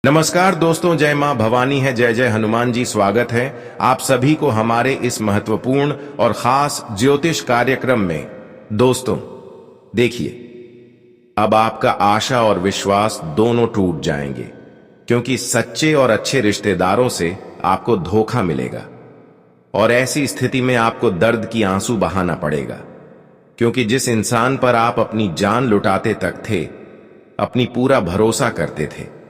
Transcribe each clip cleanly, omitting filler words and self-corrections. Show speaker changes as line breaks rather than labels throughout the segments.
नमस्कार दोस्तों, जय मां भवानी है, जय जय हनुमान जी। स्वागत है आप सभी को हमारे इस महत्वपूर्ण और खास ज्योतिष कार्यक्रम में। दोस्तों देखिए, अब आपका आशा और विश्वास दोनों टूट जाएंगे, क्योंकि सच्चे और अच्छे रिश्तेदारों से आपको धोखा मिलेगा और ऐसी स्थिति में आपको दर्द की आंसू बहाना पड़ेगा, क्योंकि जिस इंसान पर आप अपनी जान लुटाते तक थे, अपनी पूरा भरोसा करते थे,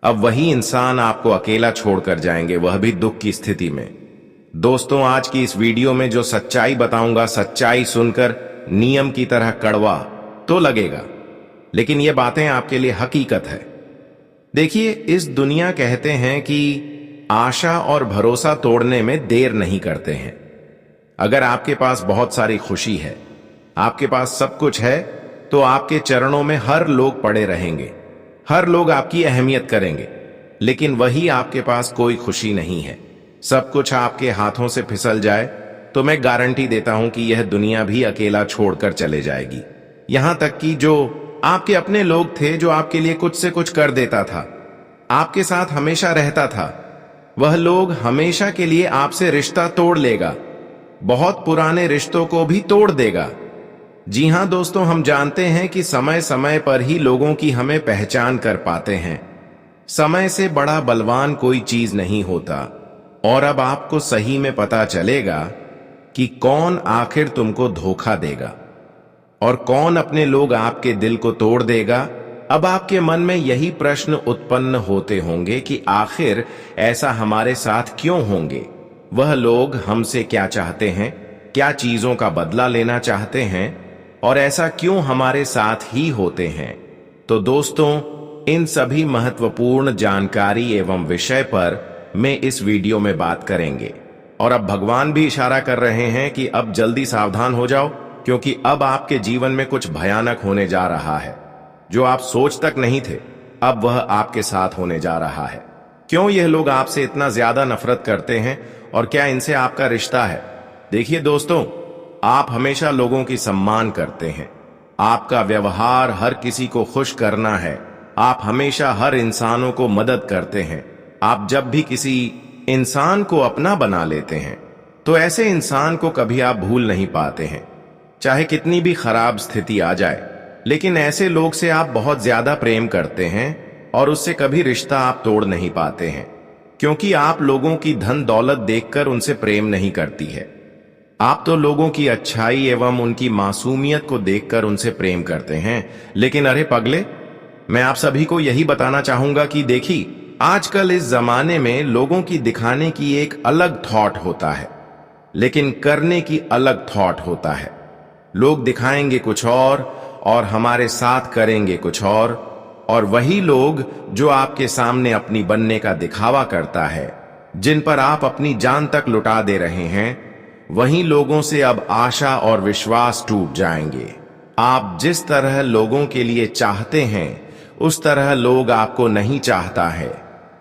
अब वही इंसान आपको अकेला छोड़कर जाएंगे, वह भी दुख की स्थिति में। दोस्तों, आज की इस वीडियो में जो सच्चाई बताऊंगा, सच्चाई सुनकर नियम की तरह कड़वा तो लगेगा, लेकिन ये बातें आपके लिए हकीकत है। देखिए, इस दुनिया कहते हैं कि आशा और भरोसा तोड़ने में देर नहीं करते हैं। अगर आपके पास बहुत सारी खुशी है, आपके पास सब कुछ है, तो आपके चरणों में हर लोग पड़े रहेंगे, हर लोग आपकी अहमियत करेंगे। लेकिन वही आपके पास कोई खुशी नहीं है, सब कुछ आपके हाथों से फिसल जाए, तो मैं गारंटी देता हूं कि यह दुनिया भी अकेला छोड़कर चले जाएगी। यहां तक कि जो आपके अपने लोग थे, जो आपके लिए कुछ से कुछ कर देता था, आपके साथ हमेशा रहता था, वह लोग हमेशा के लिए आपसे रिश्ता तोड़ लेगा, बहुत पुराने रिश्तों को भी तोड़ देगा। जी हां दोस्तों, हम जानते हैं कि समय समय पर ही लोगों की हमें पहचान कर पाते हैं। समय से बड़ा बलवान कोई चीज नहीं होता, और अब आपको सही में पता चलेगा कि कौन आखिर तुमको धोखा देगा और कौन अपने लोग आपके दिल को तोड़ देगा। अब आपके मन में यही प्रश्न उत्पन्न होते होंगे कि आखिर ऐसा हमारे साथ क्यों होंगे? वह लोग हमसे क्या चाहते हैं? क्या चीजों का बदला लेना चाहते हैं? और ऐसा क्यों हमारे साथ ही होते हैं? तो दोस्तों, इन सभी महत्वपूर्ण जानकारी एवं विषय पर मैं इस वीडियो में बात करेंगे। और अब भगवान भी इशारा कर रहे हैं कि अब जल्दी सावधान हो जाओ, क्योंकि अब आपके जीवन में कुछ भयानक होने जा रहा है। जो आप सोच तक नहीं थे, अब वह आपके साथ होने जा रहा है। क्यों यह लोग आपसे इतना ज्यादा नफरत करते हैं और क्या इनसे आपका रिश्ता है? देखिए दोस्तों, आप हमेशा लोगों की सम्मान करते हैं, आपका व्यवहार हर किसी को खुश करना है, आप हमेशा हर इंसानों को मदद करते हैं। आप जब भी किसी इंसान को अपना बना लेते हैं, तो ऐसे इंसान को कभी आप भूल नहीं पाते हैं, चाहे कितनी भी खराब स्थिति आ जाए। लेकिन ऐसे लोग से आप बहुत ज्यादा प्रेम करते हैं और उससे कभी रिश्ता आप तोड़ नहीं पाते हैं, क्योंकि आप लोगों की धन दौलत देखकर उनसे प्रेम नहीं करती है। आप तो लोगों की अच्छाई एवं उनकी मासूमियत को देखकर उनसे प्रेम करते हैं। लेकिन अरे पगले, मैं आप सभी को यही बताना चाहूंगा कि देखिए, आजकल इस जमाने में लोगों की दिखाने की एक अलग थॉट होता है, लेकिन करने की अलग थॉट होता है। लोग दिखाएंगे कुछ और हमारे साथ करेंगे कुछ और वही लोग जो आपके सामने अपनी बनने का दिखावा करता है, जिन पर आप अपनी जान तक लुटा दे रहे हैं, वहीं लोगों से अब आशा और विश्वास टूट जाएंगे। आप जिस तरह लोगों के लिए चाहते हैं, उस तरह लोग आपको नहीं चाहता है।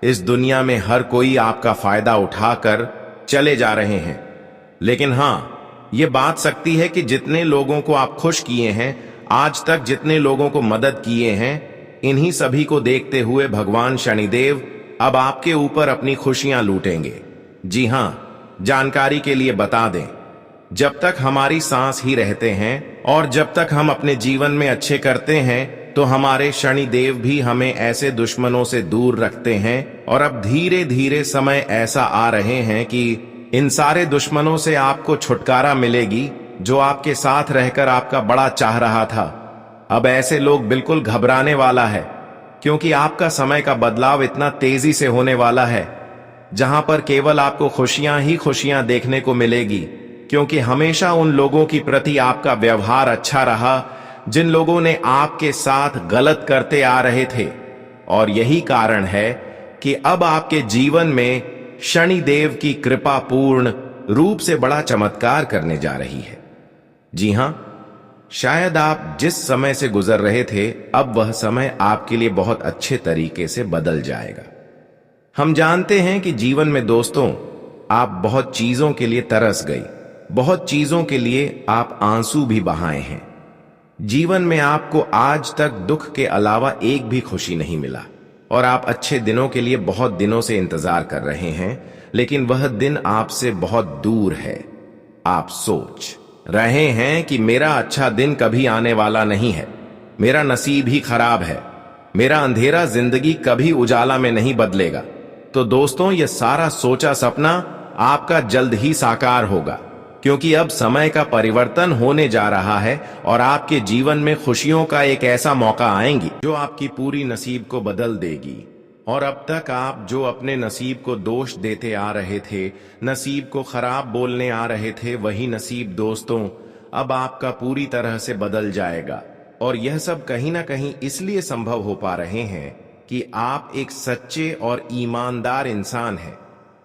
इस दुनिया में हर कोई आपका फायदा उठाकर चले जा रहे हैं। लेकिन हां, ये बात सकती है कि जितने लोगों को आप खुश किए हैं, आज तक जितने लोगों को मदद किए हैं, इन्हीं सभी को देखते हुए भगवान शनिदेव अब आपके ऊपर अपनी खुशियां लूटेंगे। जी हां, जानकारी के लिए बता दें, जब तक हमारी सांस ही रहते हैं और जब तक हम अपने जीवन में अच्छे करते हैं, तो हमारे शनिदेव भी हमें ऐसे दुश्मनों से दूर रखते हैं। और अब धीरे धीरे समय ऐसा आ रहे हैं कि इन सारे दुश्मनों से आपको छुटकारा मिलेगी, जो आपके साथ रहकर आपका बड़ा चाह रहा था। अब ऐसे लोग बिल्कुल घबराने वाला है, क्योंकि आपका समय का बदलाव इतना तेजी से होने वाला है, जहां पर केवल आपको खुशियां ही खुशियां देखने को मिलेगी, क्योंकि हमेशा उन लोगों की प्रति आपका व्यवहार अच्छा रहा, जिन लोगों ने आपके साथ गलत करते आ रहे थे। और यही कारण है कि अब आपके जीवन में शनिदेव की कृपा पूर्ण रूप से बड़ा चमत्कार करने जा रही है। जी हां, शायद आप जिस समय से गुजर रहे थे, अब वह समय आपके लिए बहुत अच्छे तरीके से बदल जाएगा। हम जानते हैं कि जीवन में दोस्तों, आप बहुत चीजों के लिए तरस गई, बहुत चीजों के लिए आप आंसू भी बहाए हैं। जीवन में आपको आज तक दुख के अलावा एक भी खुशी नहीं मिला। और आप अच्छे दिनों के लिए बहुत दिनों से इंतजार कर रहे हैं, लेकिन वह दिन आपसे बहुत दूर है। आप सोच रहे हैं कि मेरा अच्छा दिन कभी आने वाला नहीं है, मेरा नसीब ही खराब है, मेरा अंधेरा जिंदगी कभी उजाला में नहीं बदलेगा। तो दोस्तों, यह सारा सोचा सपना आपका जल्द ही साकार होगा, क्योंकि अब समय का परिवर्तन होने जा रहा है और आपके जीवन में खुशियों का एक ऐसा मौका आएंगी जो आपकी पूरी नसीब को बदल देगी। और अब तक आप जो अपने नसीब को दोष देते आ रहे थे, नसीब को खराब बोलने आ रहे थे, वही नसीब दोस्तों अब आपका पूरी तरह से बदल जाएगा। और यह सब कहीं ना कहीं इसलिए संभव हो पा रहे हैं कि आप एक सच्चे और ईमानदार इंसान हैं।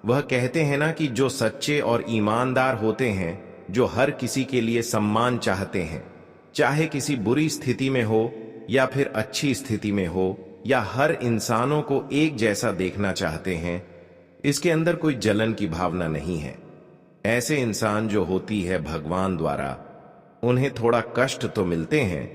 वह कहते हैं ना कि जो सच्चे और ईमानदार होते हैं, जो हर किसी के लिए सम्मान चाहते हैं, चाहे किसी बुरी स्थिति में हो या फिर अच्छी स्थिति में हो, या हर इंसानों को एक जैसा देखना चाहते हैं, इसके अंदर कोई जलन की भावना नहीं है। ऐसे इंसान जो होती है भगवान द्वारा, उन्हें थोड़ा कष्ट तो मिलते हैं,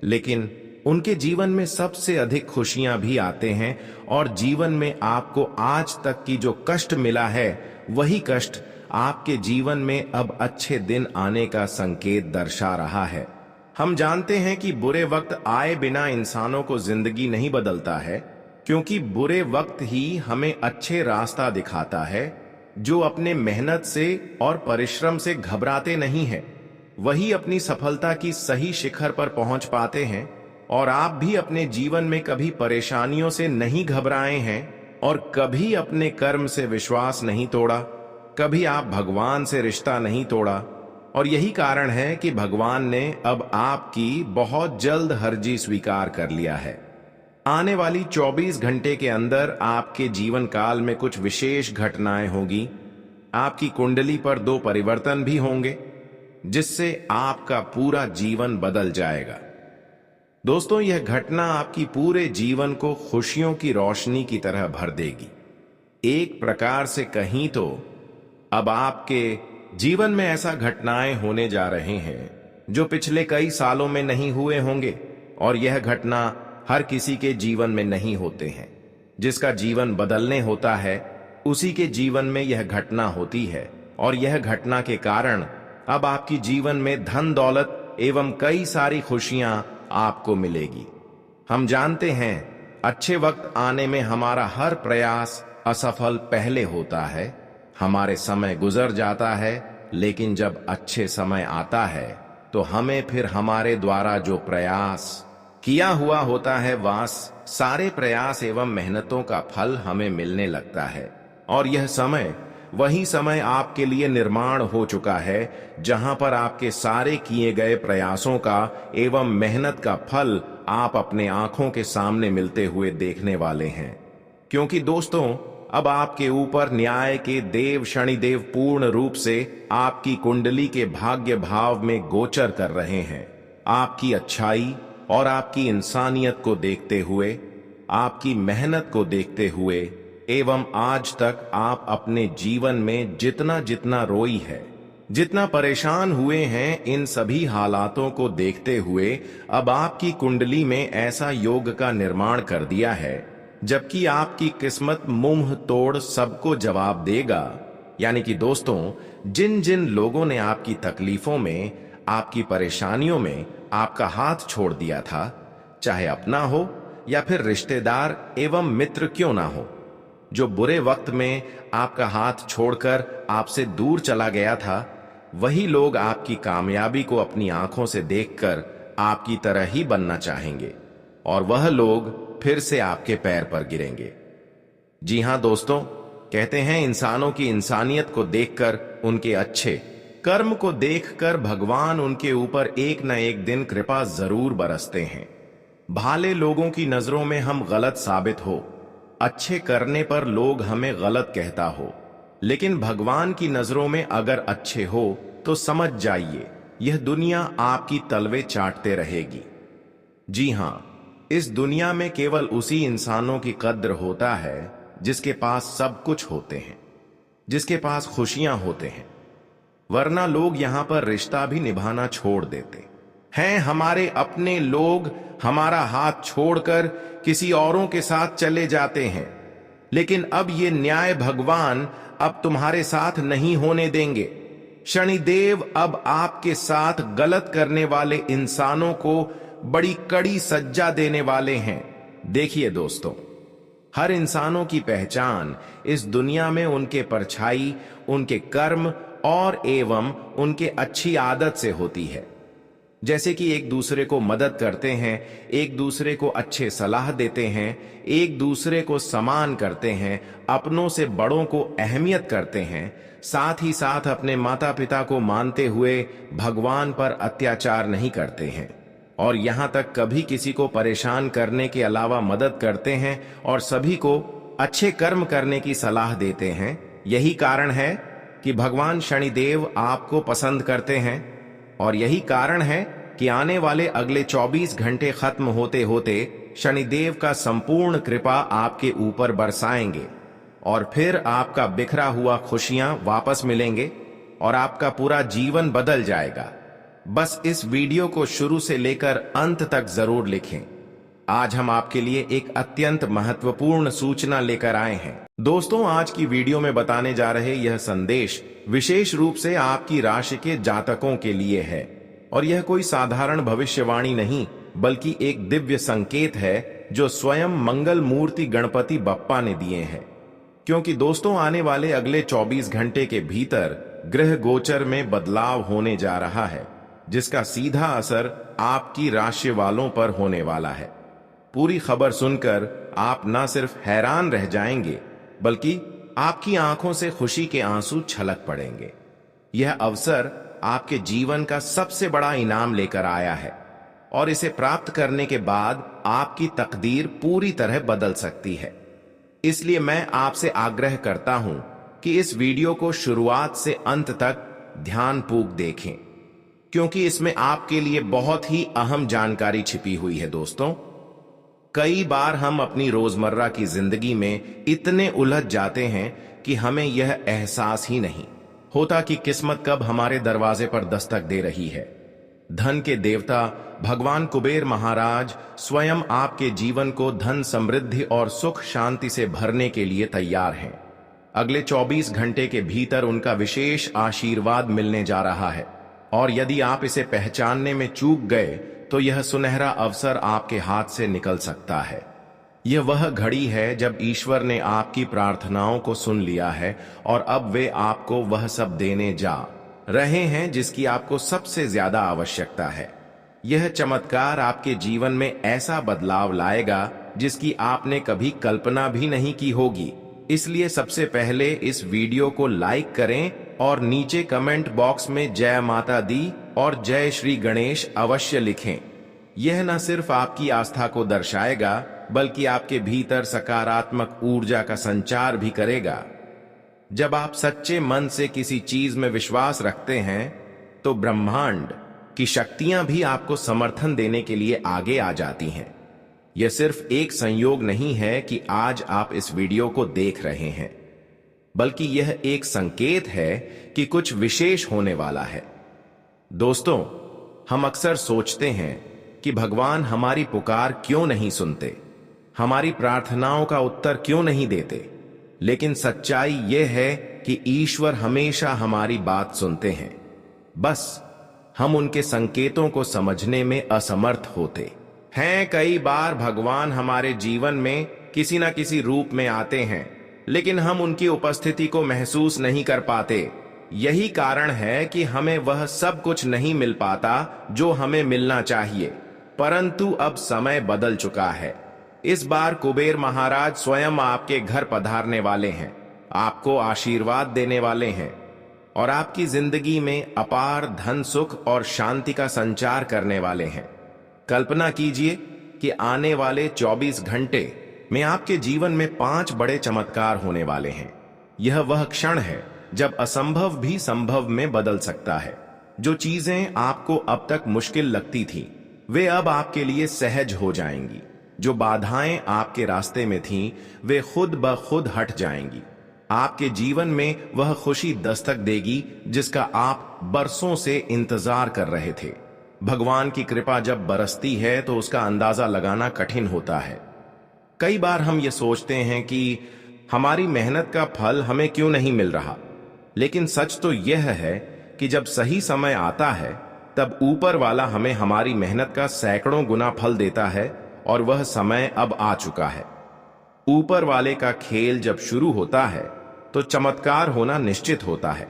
लेकिन उनके जीवन में सबसे अधिक खुशियां भी आते हैं। और जीवन में आपको आज तक की जो कष्ट मिला है, वही कष्ट आपके जीवन में अब अच्छे दिन आने का संकेत दर्शा रहा है। हम जानते हैं कि बुरे वक्त आए बिना इंसानों को जिंदगी नहीं बदलता है, क्योंकि बुरे वक्त ही हमें अच्छे रास्ता दिखाता है। जो अपने मेहनत से और परिश्रम से घबराते नहीं है, वही अपनी सफलता की सही शिखर पर पहुंच पाते हैं। और आप भी अपने जीवन में कभी परेशानियों से नहीं घबराए हैं और कभी अपने कर्म से विश्वास नहीं तोड़ा, कभी आप भगवान से रिश्ता नहीं तोड़ा। और यही कारण है कि भगवान ने अब आपकी बहुत जल्द हर्जी स्वीकार कर लिया है। आने वाली 24 घंटे के अंदर आपके जीवन काल में कुछ विशेष घटनाएं होगी। आपकी कुंडली पर 2 परिवर्तन भी होंगे, जिससे आपका पूरा जीवन बदल जाएगा। दोस्तों, यह घटना आपकी पूरे जीवन को खुशियों की रोशनी की तरह भर देगी। एक प्रकार से कहीं तो अब आपके जीवन में ऐसा घटनाएं होने जा रहे हैं जो पिछले कई सालों में नहीं हुए होंगे। और यह घटना हर किसी के जीवन में नहीं होते हैं। जिसका जीवन बदलने होता है, उसी के जीवन में यह घटना होती है। और यह घटना के कारण अब आपकी जीवन में धन दौलत एवं कई सारी खुशियां आपको मिलेगी। हम जानते हैं, अच्छे वक्त आने में हमारा हर प्रयास असफल पहले होता है। हमारे समय गुजर जाता है, लेकिन जब अच्छे समय आता है तो हमें फिर हमारे द्वारा जो प्रयास किया हुआ होता है, वह सारे प्रयास एवं मेहनतों का फल हमें मिलने लगता है। और यह समय वही समय आपके लिए निर्माण हो चुका है, जहां पर आपके सारे किए गए प्रयासों का एवं मेहनत का फल आप अपने आंखों के सामने मिलते हुए देखने वाले हैं। क्योंकि दोस्तों, अब आपके ऊपर न्याय के देव शनिदेव पूर्ण रूप से आपकी कुंडली के भाग्य भाव में गोचर कर रहे हैं। आपकी अच्छाई और आपकी इंसानियत को देखते हुए, आपकी मेहनत को देखते हुए एवं आज तक आप अपने जीवन में जितना जितना रोई है, जितना परेशान हुए हैं, इन सभी हालातों को देखते हुए अब आपकी कुंडली में ऐसा योग का निर्माण कर दिया है, जबकि आपकी किस्मत मुंह तोड़ सबको जवाब देगा। यानी कि दोस्तों, जिन जिन लोगों ने आपकी तकलीफों में, आपकी परेशानियों में आपका हाथ छोड़ दिया था, चाहे अपना हो या फिर रिश्तेदार एवं मित्र क्यों ना हो, जो बुरे वक्त में आपका हाथ छोड़कर आपसे दूर चला गया था, वही लोग आपकी कामयाबी को अपनी आंखों से देखकर आपकी तरह ही बनना चाहेंगे। और वह लोग फिर से आपके पैर पर गिरेंगे। जी हां दोस्तों, कहते हैं इंसानों की इंसानियत को देखकर, उनके अच्छे कर्म को देखकर भगवान उनके ऊपर एक न एक दिन कृपा जरूर बरसते हैं। भाले लोगों की नजरों में हम गलत साबित हो, अच्छे करने पर लोग हमें गलत कहता हो, लेकिन भगवान की नजरों में अगर अच्छे हो तो समझ जाइए, यह दुनिया आपकी तलवे चाटते रहेगी। जी हां, इस दुनिया में केवल उसी इंसानों की कद्र होता है जिसके पास सब कुछ होते हैं, जिसके पास खुशियां होते हैं। वरना लोग यहां पर रिश्ता भी निभाना छोड़ देते। हैं हमारे अपने लोग हमारा हाथ छोड़कर किसी औरों के साथ चले जाते हैं, लेकिन अब ये न्याय भगवान अब तुम्हारे साथ नहीं होने देंगे। शनिदेव अब आपके साथ गलत करने वाले इंसानों को बड़ी कड़ी सज्जा देने वाले हैं। देखिए दोस्तों, हर इंसानों की पहचान इस दुनिया में उनके परछाई, उनके कर्म और एवं उनके अच्छी आदत से होती है। जैसे कि एक दूसरे को मदद करते हैं, एक दूसरे को अच्छे सलाह देते हैं, एक दूसरे को सम्मान करते हैं, अपनों से बड़ों को अहमियत करते हैं, साथ ही साथ अपने माता पिता को मानते हुए भगवान पर अत्याचार नहीं करते हैं, और यहां तक कभी किसी को परेशान करने के अलावा मदद करते हैं और सभी को अच्छे कर्म करने की सलाह देते हैं। यही कारण है कि भगवान शनिदेव आपको पसंद करते हैं, और यही कारण है कि आने वाले अगले 24 घंटे खत्म होते होते शनिदेव का संपूर्ण कृपा आपके ऊपर बरसाएंगे और फिर आपका बिखरा हुआ खुशियां वापस मिलेंगे और आपका पूरा जीवन बदल जाएगा। बस इस वीडियो को शुरू से लेकर अंत तक जरूर लिखें। आज हम आपके लिए एक अत्यंत महत्वपूर्ण सूचना लेकर आए हैं। दोस्तों, आज की वीडियो में बताने जा रहे यह संदेश विशेष रूप से आपकी राशि के जातकों के लिए है, और यह कोई साधारण भविष्यवाणी नहीं बल्कि एक दिव्य संकेत है जो स्वयं मंगल मूर्ति गणपति बप्पा ने दिए हैं। क्योंकि दोस्तों, आने वाले अगले 24 घंटे के भीतर ग्रह गोचर में बदलाव होने जा रहा है, जिसका सीधा असर आपकी राशि वालों पर होने वाला है। पूरी खबर सुनकर आप न सिर्फ हैरान रह जाएंगे बल्कि आपकी आंखों से खुशी के आंसू छलक पड़ेंगे। यह अवसर आपके जीवन का सबसे बड़ा इनाम लेकर आया है, और इसे प्राप्त करने के बाद आपकी तकदीर पूरी तरह बदल सकती है। इसलिए मैं आपसे आग्रह करता हूं कि इस वीडियो को शुरुआत से अंत तक ध्यानपूर्वक देखें, क्योंकि इसमें आपके लिए बहुत ही अहम जानकारी छिपी हुई है। दोस्तों, कई बार हम अपनी रोजमर्रा की जिंदगी में इतने उलझ जाते हैं कि हमें यह एहसास ही नहीं होता कि किस्मत कब हमारे दरवाजे पर दस्तक दे रही है। धन के देवता भगवान कुबेर महाराज स्वयं आपके जीवन को धन, समृद्धि और सुख शांति से भरने के लिए तैयार हैं। अगले 24 घंटे के भीतर उनका विशेष आशीर्वाद मिलने जा रहा है, और यदि आप इसे पहचानने में चूक गए तो यह सुनहरा अवसर आपके हाथ से निकल सकता है। यह वह घड़ी है जब ईश्वर ने आपकी प्रार्थनाओं को सुन लिया है और अब वे आपको वह सब देने जा रहे हैं जिसकी आपको सबसे ज्यादा आवश्यकता है। यह चमत्कार आपके जीवन में ऐसा बदलाव लाएगा जिसकी आपने कभी कल्पना भी नहीं की होगी। इसलिए सबसे पहले इस वीडियो को लाइक करें और नीचे कमेंट बॉक्स में जय माता दी और जय श्री गणेश अवश्य लिखें। यह न सिर्फ आपकी आस्था को दर्शाएगा बल्कि आपके भीतर सकारात्मक ऊर्जा का संचार भी करेगा। जब आप सच्चे मन से किसी चीज में विश्वास रखते हैं तो ब्रह्मांड की शक्तियां भी आपको समर्थन देने के लिए आगे आ जाती हैं। यह सिर्फ एक संयोग नहीं है कि आज आप इस वीडियो को देख रहे हैं, बल्कि यह एक संकेत है कि कुछ विशेष होने वाला है। दोस्तों, हम अक्सर सोचते हैं कि भगवान हमारी पुकार क्यों नहीं सुनते, हमारी प्रार्थनाओं का उत्तर क्यों नहीं देते, लेकिन सच्चाई यह है कि ईश्वर हमेशा हमारी बात सुनते हैं। बस हम उनके संकेतों को समझने में असमर्थ होते हैं। कई बार भगवान हमारे जीवन में किसी न किसी रूप में आते हैं, लेकिन हम उनकी उपस्थिति को महसूस नहीं कर पाते। यही कारण है कि हमें वह सब कुछ नहीं मिल पाता जो हमें मिलना चाहिए। परंतु अब समय बदल चुका है। इस बार कुबेर महाराज स्वयं आपके घर पधारने वाले हैं, आपको आशीर्वाद देने वाले हैं और आपकी जिंदगी में अपार धन, सुख और शांति का संचार करने वाले हैं। कल्पना कीजिए कि आने वाले 24 घंटे में आपके जीवन में 5 बड़े चमत्कार होने वाले हैं। यह वह क्षण है जब असंभव भी संभव में बदल सकता है। जो चीजें आपको अब तक मुश्किल लगती थी, वे अब आपके लिए सहज हो जाएंगी। जो बाधाएं आपके रास्ते में थीं, वे खुद ब खुद हट जाएंगी। आपके जीवन में वह खुशी दस्तक देगी जिसका आप बरसों से इंतजार कर रहे थे। भगवान की कृपा जब बरसती है तो उसका अंदाजा लगाना कठिन होता है। कई बार हम ये सोचते हैं कि हमारी मेहनत का फल हमें क्यों नहीं मिल रहा, लेकिन सच तो यह है कि जब सही समय आता है तब ऊपर वाला हमें हमारी मेहनत का सैकड़ों गुना फल देता है, और वह समय अब आ चुका है। ऊपर वाले का खेल जब शुरू होता है तो चमत्कार होना निश्चित होता है।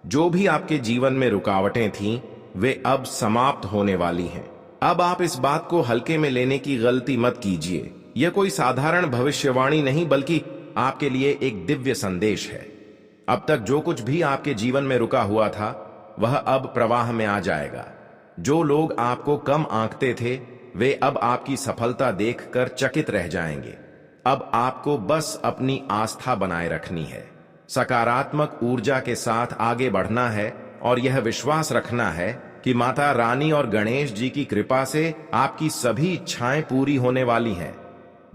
जो भी आपके जीवन में रुकावटें थीं, वे अब समाप्त होने वाली हैं। अब आप इस बात को हल्के में लेने की गलती मत कीजिए। यह कोई साधारण भविष्यवाणी नहीं, बल्कि आपके लिए एक दिव्य संदेश है। अब तक जो कुछ भी आपके जीवन में रुका हुआ था, वह अब प्रवाह में आ जाएगा। जो लोग आपको कम आंकते थे, वे अब आपकी सफलता देखकर चकित रह जाएंगे। अब आपको बस अपनी आस्था बनाए रखनी है, सकारात्मक ऊर्जा के साथ आगे बढ़ना है, और यह विश्वास रखना है कि माता रानी और गणेश जी की कृपा से आपकी सभी इच्छाएं पूरी होने वाली हैं।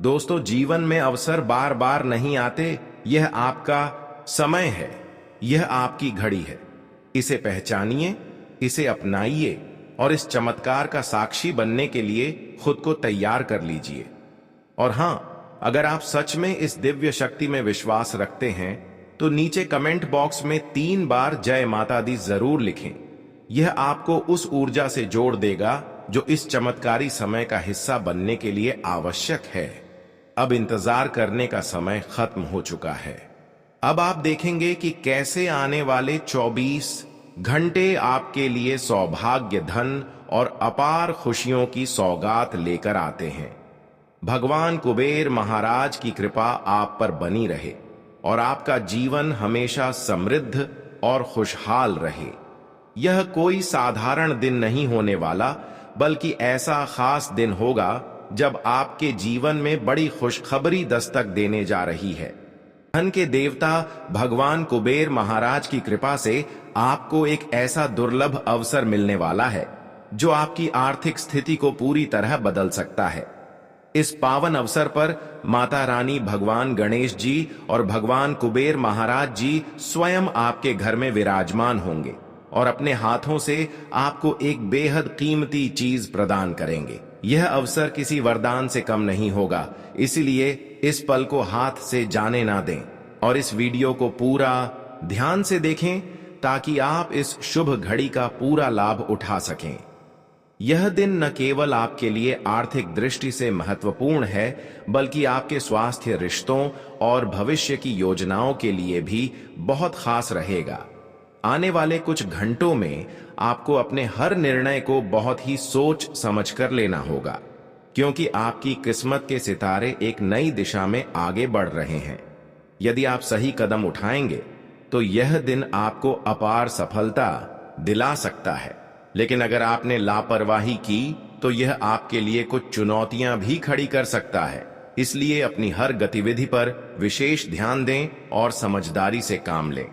दोस्तों, जीवन में अवसर बार बार नहीं आते। यह आपका समय है, यह आपकी घड़ी है। इसे पहचानिए, इसे अपनाइए, और इस चमत्कार का साक्षी बनने के लिए खुद को तैयार कर लीजिए। और हां, अगर आप सच में इस दिव्य शक्ति में विश्वास रखते हैं तो नीचे कमेंट बॉक्स में 3 बार जय माता दी जरूर लिखें। यह आपको उस ऊर्जा से जोड़ देगा जो इस चमत्कारी समय का हिस्सा बनने के लिए आवश्यक है। अब इंतजार करने का समय खत्म हो चुका है। अब आप देखेंगे कि कैसे आने वाले 24 घंटे आपके लिए सौभाग्य, धन और अपार खुशियों की सौगात लेकर आते हैं। भगवान कुबेर महाराज की कृपा आप पर बनी रहे और आपका जीवन हमेशा समृद्ध और खुशहाल रहे। यह कोई साधारण दिन नहीं होने वाला, बल्कि ऐसा खास दिन होगा जब आपके जीवन में बड़ी खुशखबरी दस्तक देने जा रही है। धन के देवता भगवान कुबेर महाराज की कृपा से आपको एक ऐसा दुर्लभ अवसर मिलने वाला है जो आपकी आर्थिक स्थिति को पूरी तरह बदल सकता है। इस पावन अवसर पर माता रानी, भगवान गणेश जी और भगवान कुबेर महाराज जी स्वयं आपके घर में विराजमान होंगे और अपने हाथों से आपको एक बेहद कीमती चीज प्रदान करेंगे। यह अवसर किसी वरदान से कम नहीं होगा, इसलिए इस पल को हाथ से जाने ना दें और इस वीडियो को पूरा ध्यान से देखें ताकि आप इस शुभ घड़ी का पूरा लाभ उठा सकें। यह दिन न केवल आपके लिए आर्थिक दृष्टि से महत्वपूर्ण है, बल्कि आपके स्वास्थ्य, रिश्तों और भविष्य की योजनाओं के लिए भी बहुत खास रहेगा। आने वाले कुछ घंटों में आपको अपने हर निर्णय को बहुत ही सोच समझ कर लेना होगा, क्योंकि आपकी किस्मत के सितारे एक नई दिशा में आगे बढ़ रहे हैं। यदि आप सही कदम उठाएंगे तो यह दिन आपको अपार सफलता दिला सकता है, लेकिन अगर आपने लापरवाही की तो यह आपके लिए कुछ चुनौतियां भी खड़ी कर सकता है। इसलिए अपनी हर गतिविधि पर विशेष ध्यान दें और समझदारी से काम लें।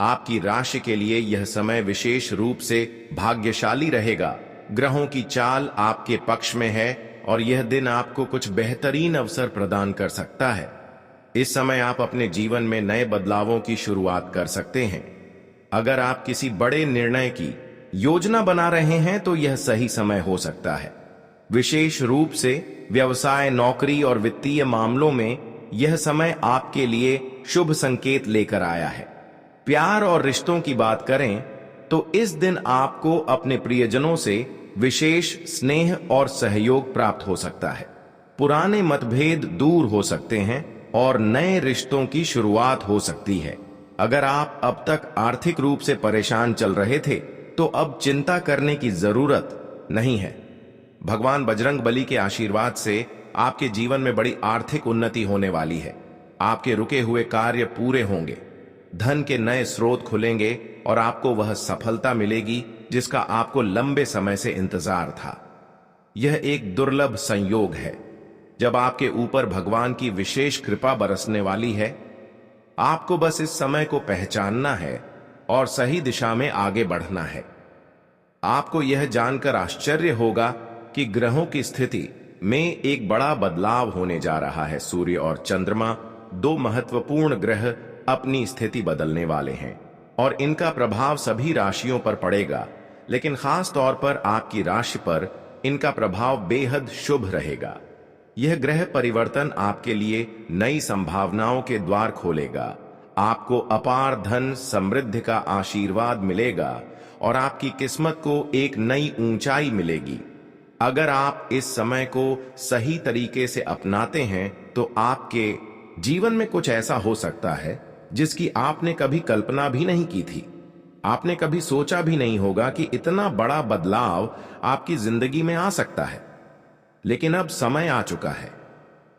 आपकी राशि के लिए यह समय विशेष रूप से भाग्यशाली रहेगा। ग्रहों की चाल आपके पक्ष में है और यह दिन आपको कुछ बेहतरीन अवसर प्रदान कर सकता है। इस समय आप अपने जीवन में नए बदलावों की शुरुआत कर सकते हैं। अगर आप किसी बड़े निर्णय की योजना बना रहे हैं तो यह सही समय हो सकता है। विशेष रूप से व्यवसाय, नौकरी और वित्तीय मामलों में यह समय आपके लिए शुभ संकेत लेकर आया है। प्यार और रिश्तों की बात करें तो इस दिन आपको अपने प्रियजनों से विशेष स्नेह और सहयोग प्राप्त हो सकता है। पुराने मतभेद दूर हो सकते हैं और नए रिश्तों की शुरुआत हो सकती है। अगर आप अब तक आर्थिक रूप से परेशान चल रहे थे तो अब चिंता करने की जरूरत नहीं है। भगवान बजरंग बली के आशीर्वाद से आपके जीवन में बड़ी आर्थिक उन्नति होने वाली है। आपके रुके हुए कार्य पूरे होंगे, धन के नए स्रोत खुलेंगे और आपको वह सफलता मिलेगी जिसका आपको लंबे समय से इंतजार था। यह एक दुर्लभ संयोग है जब आपके ऊपर भगवान की विशेष कृपा बरसने वाली है। आपको बस इस समय को पहचानना है और सही दिशा में आगे बढ़ना है। आपको यह जानकर आश्चर्य होगा कि ग्रहों की स्थिति में एक बड़ा बदलाव होने जा रहा है। सूर्य और चंद्रमा, 2 महत्वपूर्ण ग्रह, अपनी स्थिति बदलने वाले हैं और इनका प्रभाव सभी राशियों पर पड़ेगा। लेकिन खास तौर पर आपकी राशि पर इनका प्रभाव बेहद शुभ रहेगा। यह ग्रह परिवर्तन आपके लिए नई संभावनाओं के द्वार खोलेगा। आपको अपार धन समृद्धि का आशीर्वाद मिलेगा और आपकी किस्मत को एक नई ऊंचाई मिलेगी। अगर आप इस समय को सही तरीके से अपनाते हैं तो आपके जीवन में कुछ ऐसा हो सकता है जिसकी आपने कभी कल्पना भी नहीं की थी। आपने कभी सोचा भी नहीं होगा कि इतना बड़ा बदलाव आपकी जिंदगी में आ सकता है। लेकिन अब समय आ चुका है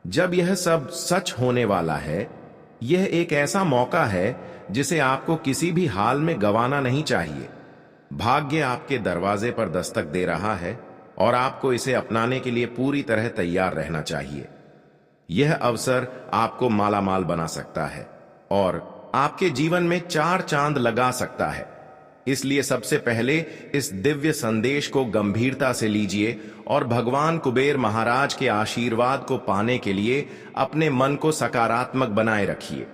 जब यह सब सच होने वाला है। यह एक ऐसा मौका है जिसे आपको किसी भी हाल में गंवाना नहीं चाहिए। भाग्य आपके दरवाजे पर दस्तक दे रहा है और आपको इसे अपनाने के लिए पूरी तरह तैयार रहना चाहिए। यह अवसर आपको मालामाल बना सकता है और आपके जीवन में 4 चांद लगा सकता है। इसलिए सबसे पहले इस दिव्य संदेश को गंभीरता से लीजिए और भगवान कुबेर महाराज के आशीर्वाद को पाने के लिए अपने मन को सकारात्मक बनाए रखिए।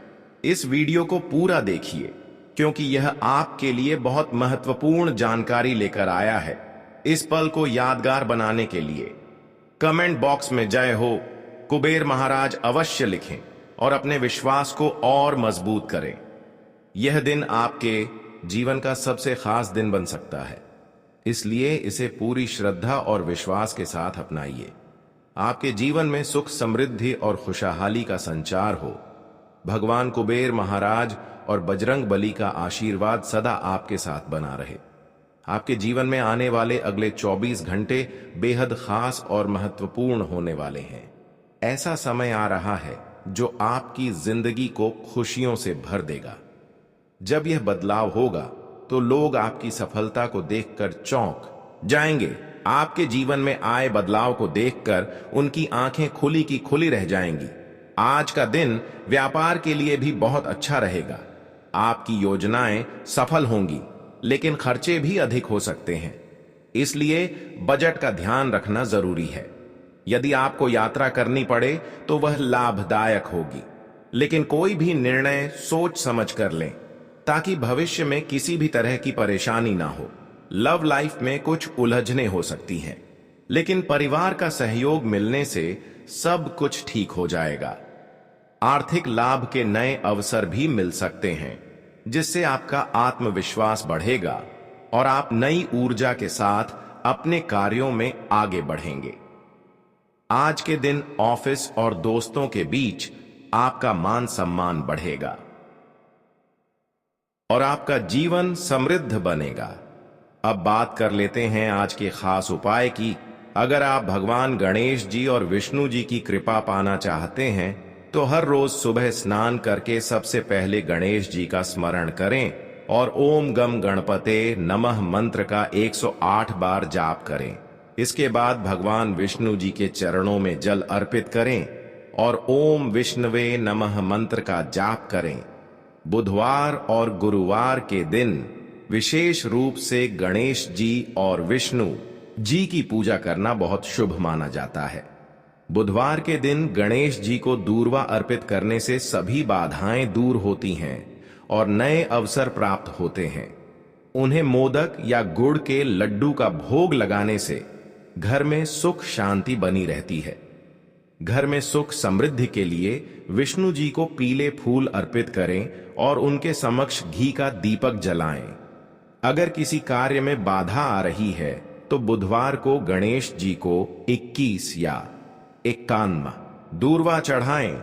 इस वीडियो को पूरा देखिए क्योंकि यह आपके लिए बहुत महत्वपूर्ण जानकारी लेकर आया है। इस पल को यादगार बनाने के लिए कमेंट बॉक्स में जय हो कुबेर महाराज अवश्य लिखें और अपने विश्वास को और मजबूत करें। यह दिन आपके जीवन का सबसे खास दिन बन सकता है, इसलिए इसे पूरी श्रद्धा और विश्वास के साथ अपनाइए। आपके जीवन में सुख समृद्धि और खुशहाली का संचार हो। भगवान कुबेर महाराज और बजरंग बली का आशीर्वाद सदा आपके साथ बना रहे। आपके जीवन में आने वाले अगले 24 घंटे बेहद खास और महत्वपूर्ण होने वाले हैं। ऐसा समय आ रहा है जो आपकी जिंदगी को खुशियों से भर देगा। जब यह बदलाव होगा तो लोग आपकी सफलता को देखकर चौंक जाएंगे। आपके जीवन में आए बदलाव को देखकर उनकी आंखें खुली की खुली रह जाएंगी। आज का दिन व्यापार के लिए भी बहुत अच्छा रहेगा। आपकी योजनाएं सफल होंगी, लेकिन खर्चे भी अधिक हो सकते हैं, इसलिए बजट का ध्यान रखना जरूरी है। यदि आपको यात्रा करनी पड़े तो वह लाभदायक होगी, लेकिन कोई भी निर्णय सोच समझ कर लें ताकि भविष्य में किसी भी तरह की परेशानी ना हो। लव लाइफ में कुछ उलझने हो सकती हैं, लेकिन परिवार का सहयोग मिलने से सब कुछ ठीक हो जाएगा। आर्थिक लाभ के नए अवसर भी मिल सकते हैं, जिससे आपका आत्मविश्वास बढ़ेगा और आप नई ऊर्जा के साथ अपने कार्यों में आगे बढ़ेंगे। आज के दिन ऑफिस और दोस्तों के बीच आपका मान सम्मान बढ़ेगा और आपका जीवन समृद्ध बनेगा। अब बात कर लेते हैं आज के खास उपाय की। अगर आप भगवान गणेश जी और विष्णु जी की कृपा पाना चाहते हैं तो हर रोज सुबह स्नान करके सबसे पहले गणेश जी का स्मरण करें और ओम गम गणपते नमः मंत्र का 108 बार जाप करें। इसके बाद भगवान विष्णु जी के चरणों में जल अर्पित करें और ओम विष्णवे नमः मंत्र का जाप करें। बुधवार और गुरुवार के दिन विशेष रूप से गणेश जी और विष्णु जी की पूजा करना बहुत शुभ माना जाता है। बुधवार के दिन गणेश जी को दूर्वा अर्पित करने से सभी बाधाएं दूर होती हैं और नए अवसर प्राप्त होते हैं। उन्हें मोदक या गुड़ के लड्डू का भोग लगाने से घर में सुख शांति बनी रहती है। घर में सुख समृद्धि के लिए विष्णु जी को पीले फूल अर्पित करें और उनके समक्ष घी का दीपक जलाएं। अगर किसी कार्य में बाधा आ रही है तो बुधवार को गणेश जी को 21 या 51 दूर्वा चढ़ाएं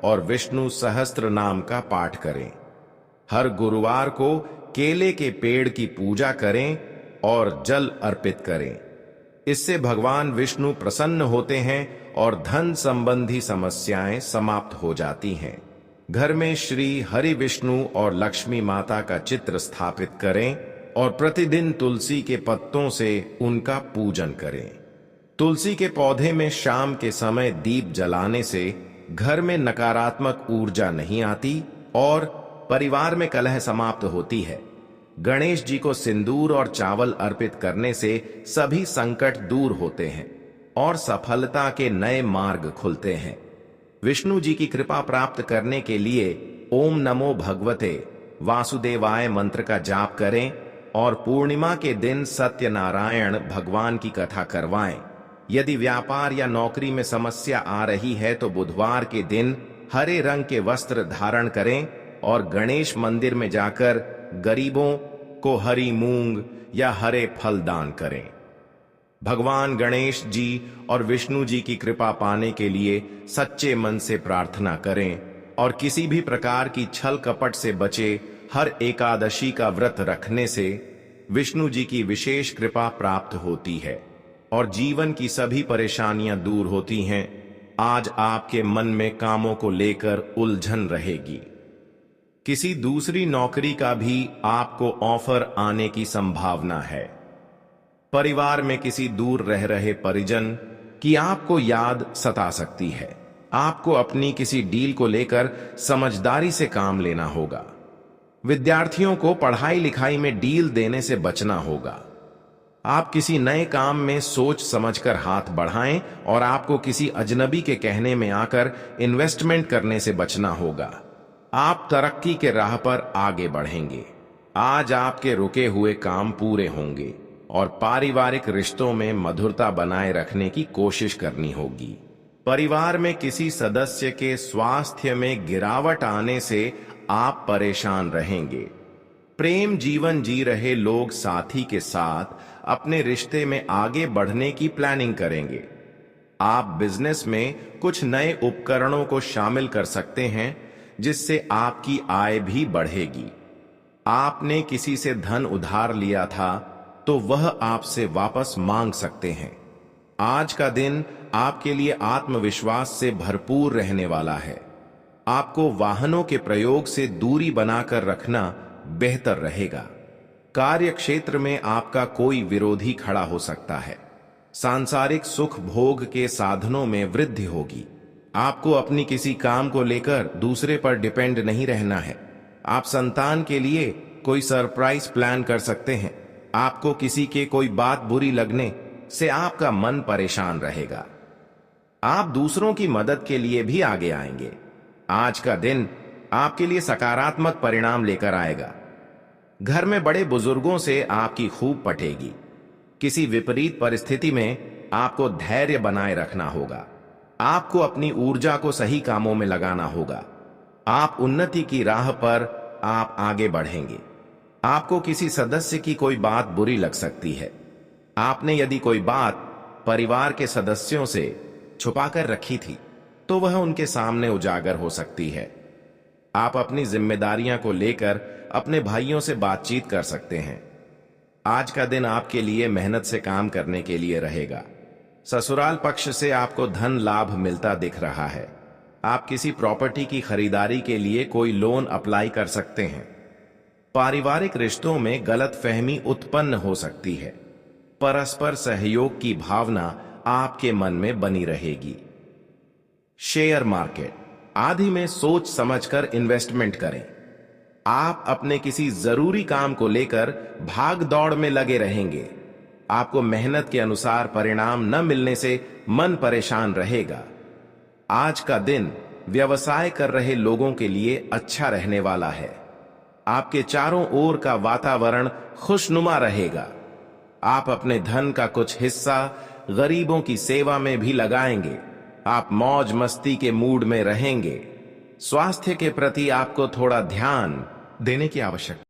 और विष्णु सहस्त्र नाम का पाठ करें। हर गुरुवार को केले के पेड़ की पूजा करें और जल अर्पित करें। इससे भगवान विष्णु प्रसन्न होते हैं और धन संबंधी समस्याएं समाप्त हो जाती हैं। घर में श्री हरि विष्णु और लक्ष्मी माता का चित्र स्थापित करें और प्रतिदिन तुलसी के पत्तों से उनका पूजन करें। तुलसी के पौधे में शाम के समय दीप जलाने से घर में नकारात्मक ऊर्जा नहीं आती और परिवार में कलह समाप्त होती है। गणेश जी को सिंदूर और चावल अर्पित करने से सभी संकट दूर होते हैं और सफलता के नए मार्ग खुलते हैं। विष्णु जी की कृपा प्राप्त करने के लिए ओम नमो भगवते वासुदेवाय मंत्र का जाप करें और पूर्णिमा के दिन सत्यनारायण भगवान की कथा करवाएं। यदि व्यापार या नौकरी में समस्या आ रही है तो बुधवार के दिन हरे रंग के वस्त्र धारण करें और गणेश मंदिर में जाकर गरीबों को हरी मूंग या हरे फल दान करें। भगवान गणेश जी और विष्णु जी की कृपा पाने के लिए सच्चे मन से प्रार्थना करें और किसी भी प्रकार की छल कपट से बचे। हर एकादशी का व्रत रखने से विष्णु जी की विशेष कृपा प्राप्त होती है और जीवन की सभी परेशानियां दूर होती हैं। आज आपके मन में कामों को लेकर उलझन रहेगी। किसी दूसरी नौकरी का भी आपको ऑफर आने की संभावना है। परिवार में किसी दूर रह रहे परिजन की आपको याद सता सकती है। आपको अपनी किसी डील को लेकर समझदारी से काम लेना होगा। विद्यार्थियों को पढ़ाई लिखाई में डील देने से बचना होगा। आप किसी नए काम में सोच समझकर हाथ बढ़ाएं और आपको किसी अजनबी के कहने में आकर इन्वेस्टमेंट करने से बचना होगा। आप तरक्की के राह पर आगे बढ़ेंगे। आज आपके रुके हुए काम पूरे होंगे और पारिवारिक रिश्तों में मधुरता बनाए रखने की कोशिश करनी होगी। परिवार में किसी सदस्य के स्वास्थ्य में गिरावट आने से आप परेशान रहेंगे। प्रेम जीवन जी रहे लोग साथी के साथ अपने रिश्ते में आगे बढ़ने की प्लानिंग करेंगे। आप बिजनेस में कुछ नए उपकरणों को शामिल कर सकते हैं जिससे आपकी आय भी बढ़ेगी। आपने किसी से धन उधार लिया था तो वह आपसे वापस मांग सकते हैं। आज का दिन आपके लिए आत्मविश्वास से भरपूर रहने वाला है। आपको वाहनों के प्रयोग से दूरी बनाकर रखना बेहतर रहेगा। कार्य क्षेत्र में आपका कोई विरोधी खड़ा हो सकता है। सांसारिक सुख भोग के साधनों में वृद्धि होगी। आपको अपनी किसी काम को लेकर दूसरे पर डिपेंड नहीं रहना है। आप संतान के लिए कोई सरप्राइज प्लान कर सकते हैं। आपको किसी के कोई बात बुरी लगने से आपका मन परेशान रहेगा। आप दूसरों की मदद के लिए भी आगे आएंगे। आज का दिन आपके लिए सकारात्मक परिणाम लेकर आएगा। घर में बड़े बुजुर्गों से आपकी खूब पटेगी। किसी विपरीत परिस्थिति में आपको धैर्य बनाए रखना होगा। आपको अपनी ऊर्जा को सही कामों में लगाना होगा। आप उन्नति की राह पर आप आगे बढ़ेंगे। आपको किसी सदस्य की कोई बात बुरी लग सकती है। आपने यदि कोई बात परिवार के सदस्यों से छुपाकर रखी थी तो वह उनके सामने उजागर हो सकती है। आप अपनी जिम्मेदारियां को लेकर अपने भाइयों से बातचीत कर सकते हैं। आज का दिन आपके लिए मेहनत से काम करने के लिए रहेगा। ससुराल पक्ष से आपको धन लाभ मिलता दिख रहा है। आप किसी प्रॉपर्टी की खरीदारी के लिए कोई लोन अप्लाई कर सकते हैं। पारिवारिक रिश्तों में गलतफहमी उत्पन्न हो सकती है। परस्पर सहयोग की भावना आपके मन में बनी रहेगी। शेयर मार्केट आदि में सोच समझकर इन्वेस्टमेंट करें। आप अपने किसी जरूरी काम को लेकर भाग दौड़ में लगे रहेंगे। आपको मेहनत के अनुसार परिणाम न मिलने से मन परेशान रहेगा। आज का दिन व्यवसाय कर रहे लोगों के लिए अच्छा रहने वाला है। आपके चारों ओर का वातावरण खुशनुमा रहेगा। आप अपने धन का कुछ हिस्सा गरीबों की सेवा में भी लगाएंगे। आप मौज मस्ती के मूड में रहेंगे। स्वास्थ्य के प्रति आपको थोड़ा ध्यान देने की आवश्यकता